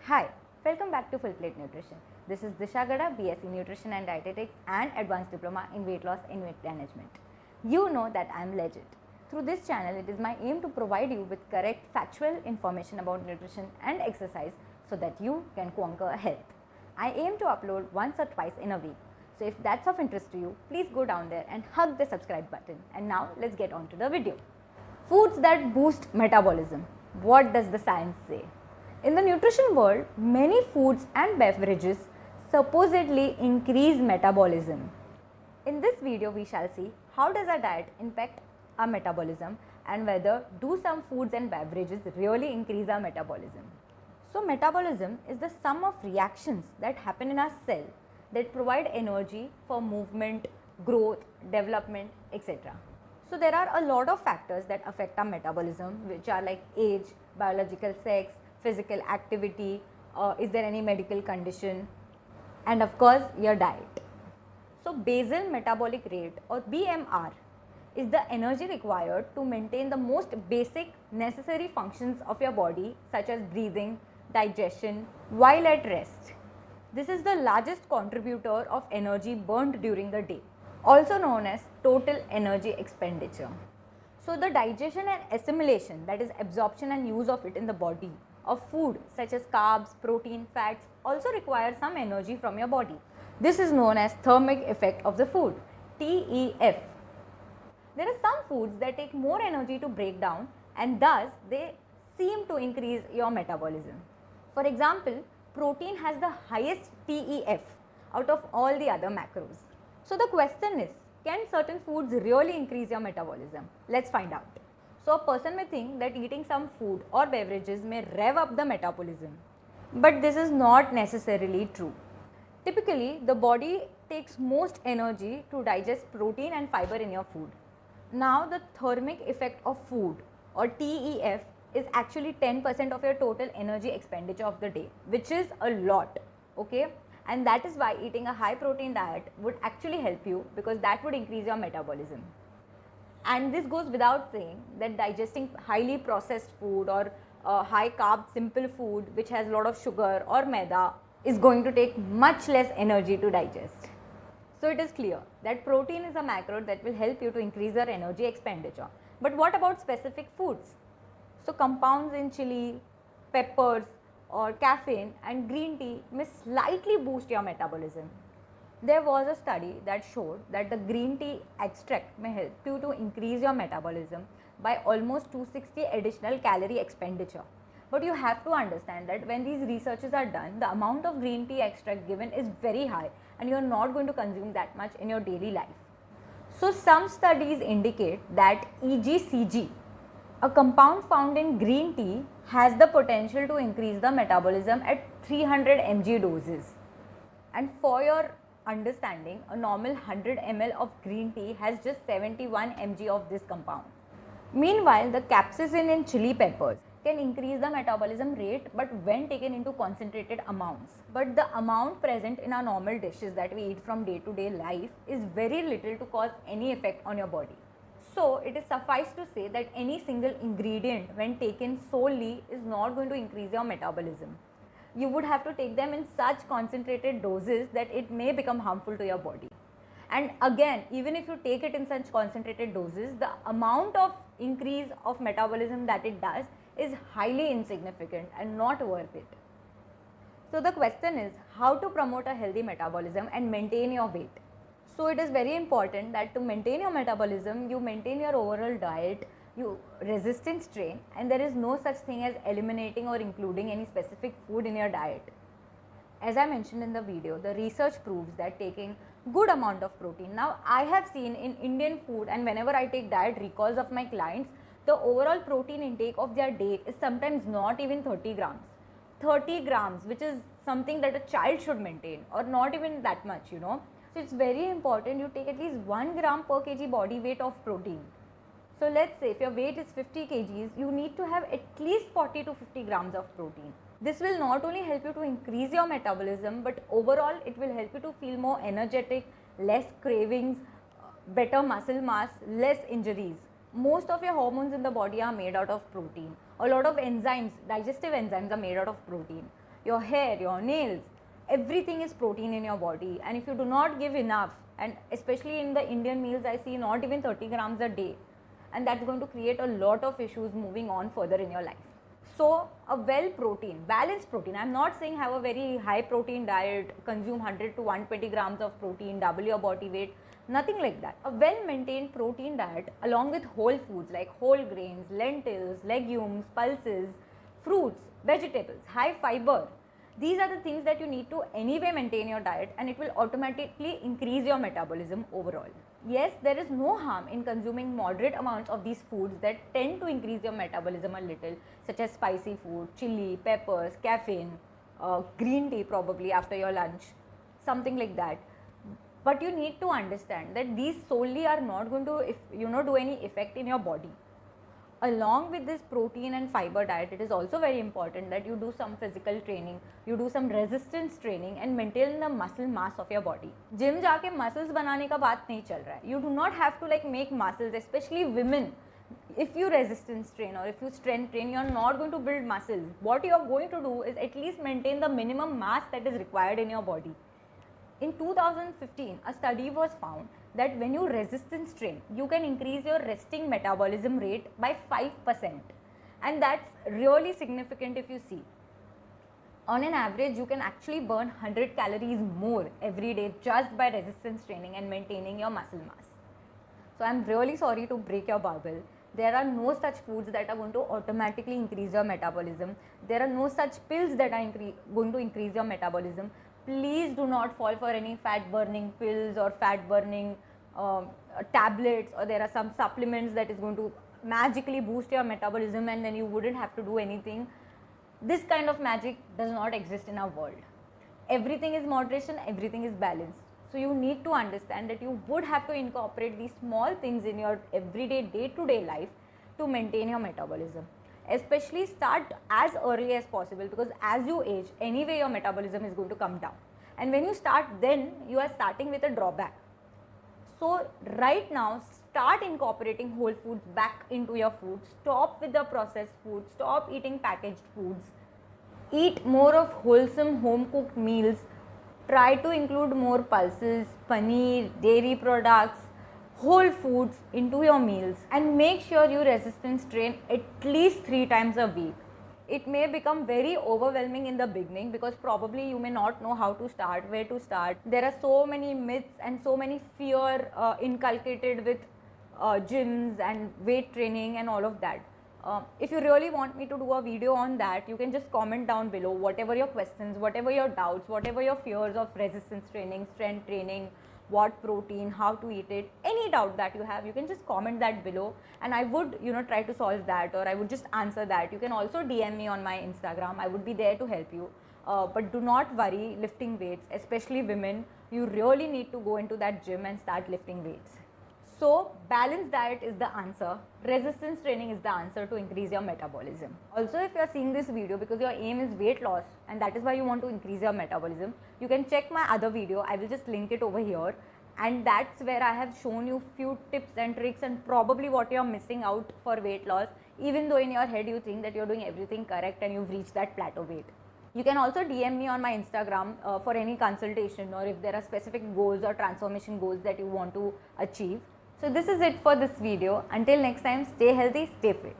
Hi, welcome back to Full Plate Nutrition. This is Disha Gada, BSc Nutrition and Dietetics and Advanced Diploma in Weight Loss and Weight Management. You know that I am legit. Through this channel, it is my aim to provide you with correct factual information about nutrition and exercise so that you can conquer health. I aim to upload once or twice in a week. So if that's of interest to you, please go down there and hug the subscribe button. And now let's get on to the video. Foods that boost metabolism. What does the science say? In the nutrition world, many foods and beverages supposedly increase metabolism. In this video, we shall see how does our diet impact our metabolism and whether do some foods and beverages really increase our metabolism. So metabolism is the sum of reactions that happen in our cell that provide energy for movement, growth, development, etc. So there are a lot of factors that affect our metabolism, which are like age, biological sex, physical activity, is there any medical condition, and of course your diet. So basal metabolic rate or BMR is the energy required to maintain the most basic necessary functions of your body such as breathing, digestion while at rest. This is the largest contributor of energy burned during the day, also known as total energy expenditure. So the digestion and assimilation, that is absorption and use of it in the body, of food such as carbs, protein, fats also require some energy from your body. This is known as thermic effect of the food, TEF. There are some foods that take more energy to break down and thus they seem to increase your metabolism. For example, protein has the highest TEF out of all the other macros. So the question is, can certain foods really increase your metabolism? Let's find out. So a person may think that eating some food or beverages may rev up the metabolism, but this is not necessarily true. Typically, the body takes most energy to digest protein and fiber in your food. Now the thermic effect of food or TEF is actually 10% of your total energy expenditure of the day, which is a lot, okay? And that is why eating a high protein diet would actually help you because that would increase your metabolism. And this goes without saying that digesting highly processed food or high carb simple food which has a lot of sugar or maida is going to take much less energy to digest. So it is clear that protein is a macro that will help you to increase your energy expenditure. But what about specific foods? So compounds in chili, peppers or caffeine and green tea may slightly boost your metabolism. There was a study that showed that the green tea extract may help you to increase your metabolism by almost 260 additional calorie expenditure. But you have to understand that when these researches are done, the amount of green tea extract given is very high and you are not going to consume that much in your daily life. So some studies indicate that EGCG, a compound found in green tea, has the potential to increase the metabolism at 300 mg doses. And for your understanding, a normal 100 ml of green tea has just 71 mg of this compound. Meanwhile, the capsaicin in chili peppers can increase the metabolism rate but when taken into concentrated amounts. But the amount present in our normal dishes that we eat from day to day life is very little to cause any effect on your body. So it is suffice to say that any single ingredient when taken solely is not going to increase your metabolism. You would have to take them in such concentrated doses that it may become harmful to your body. And again, even if you take it in such concentrated doses, the amount of increase of metabolism that it does is highly insignificant and not worth it. So the question is how to promote a healthy metabolism and maintain your weight. So it is very important that to maintain your metabolism, you maintain your overall diet, you resistance train, and there is no such thing as eliminating or including any specific food in your diet. As I mentioned in the video, the research proves that taking good amount of protein. Now I have seen in Indian food and whenever I take diet recalls of my clients, the overall protein intake of their day is sometimes not even 30 grams. 30 grams, which is something that a child should maintain or not even that much, you know. So it's very important you take at least 1 gram per kg body weight of protein. So let's say if your weight is 50 kgs, you need to have at least 40 to 50 grams of protein. This will not only help you to increase your metabolism, but overall it will help you to feel more energetic, less cravings, better muscle mass, less injuries. Most of your hormones in the body are made out of protein. A lot of enzymes, digestive enzymes are made out of protein. your hair, your nails, everything is protein in your body. And if you do not give enough, and especially in the Indian meals, I see not even 30 grams a day, and that's going to create a lot of issues moving on further in your life. So a balanced protein, I'm not saying have a very high protein diet, consume 100 to 120 grams of protein, double your body weight, nothing like that. A well maintained protein diet along with whole foods like whole grains, lentils, legumes, pulses, fruits, vegetables, high fiber. These are the things that you need to anyway maintain your diet, and it will automatically increase your metabolism overall. Yes, there is no harm in consuming moderate amounts of these foods that tend to increase your metabolism a little, such as spicy food, chili, peppers, caffeine, green tea probably after your lunch, something like that. But you need to understand that these solely are not going to do any effect in your body. Along with this protein and fiber diet, it is also very important that you do some physical training, you do some resistance training and maintain the muscle mass of your body. Gym जाके muscles बनाने का बात नहीं चल रहा है. You do not have to like make muscles, especially women. If you resistance train or if you strength train, you are not going to build muscles. What you are going to do is at least maintain the minimum mass that is required in your body. In 2015, a study was found that when you resistance train, you can increase your resting metabolism rate by 5%. And that's really significant if you see. On an average, you can actually burn 100 calories more every day just by resistance training and maintaining your muscle mass. So I'm really sorry to break your bubble. There are no such foods that are going to automatically increase your metabolism. There are no such pills that are going to increase your metabolism. Please do not fall for any fat burning pills or fat burning tablets, or there are some supplements that is going to magically boost your metabolism and then you wouldn't have to do anything. This kind of magic does not exist in our world. Everything is moderation, everything is balanced. So you need to understand that you would have to incorporate these small things in your everyday day-to-day life to maintain your metabolism. Especially start as early as possible, because as you age, anyway your metabolism is going to come down. And when you start then, you are starting with a drawback. So right now, start incorporating whole foods back into your food. Stop with the processed food. Stop eating packaged foods. Eat more of wholesome home cooked meals. Try to include more pulses, paneer, dairy products, whole foods into your meals, and make sure you resistance train at least 3 times a week. It may become very overwhelming in the beginning because probably you may not know how to start, where to start. There are so many myths and so many fear inculcated with gyms and weight training and all of that. If you really want me to do a video on that, you can just comment down below whatever your questions, whatever your doubts, whatever your fears of resistance training, strength training, what protein, how to eat it, any doubt that you have, you can just comment that below and I would try to solve that, or I would just answer that. You can also DM me on my Instagram. I would be there to help you. But do not worry lifting weights, especially women. You really need to go into that gym and start lifting weights. So balanced diet is the answer. Resistance training is the answer to increase your metabolism. Also, if you are seeing this video because your aim is weight loss and that is why you want to increase your metabolism, you can check my other video. I will just link it over here, and that's where I have shown you few tips and tricks and probably what you are missing out for weight loss, even though in your head you think that you are doing everything correct and you've reached that plateau weight. You can also DM me on my Instagram for any consultation, or if there are specific goals or transformation goals that you want to achieve. So this is it for this video. Until next time, stay healthy, stay fit.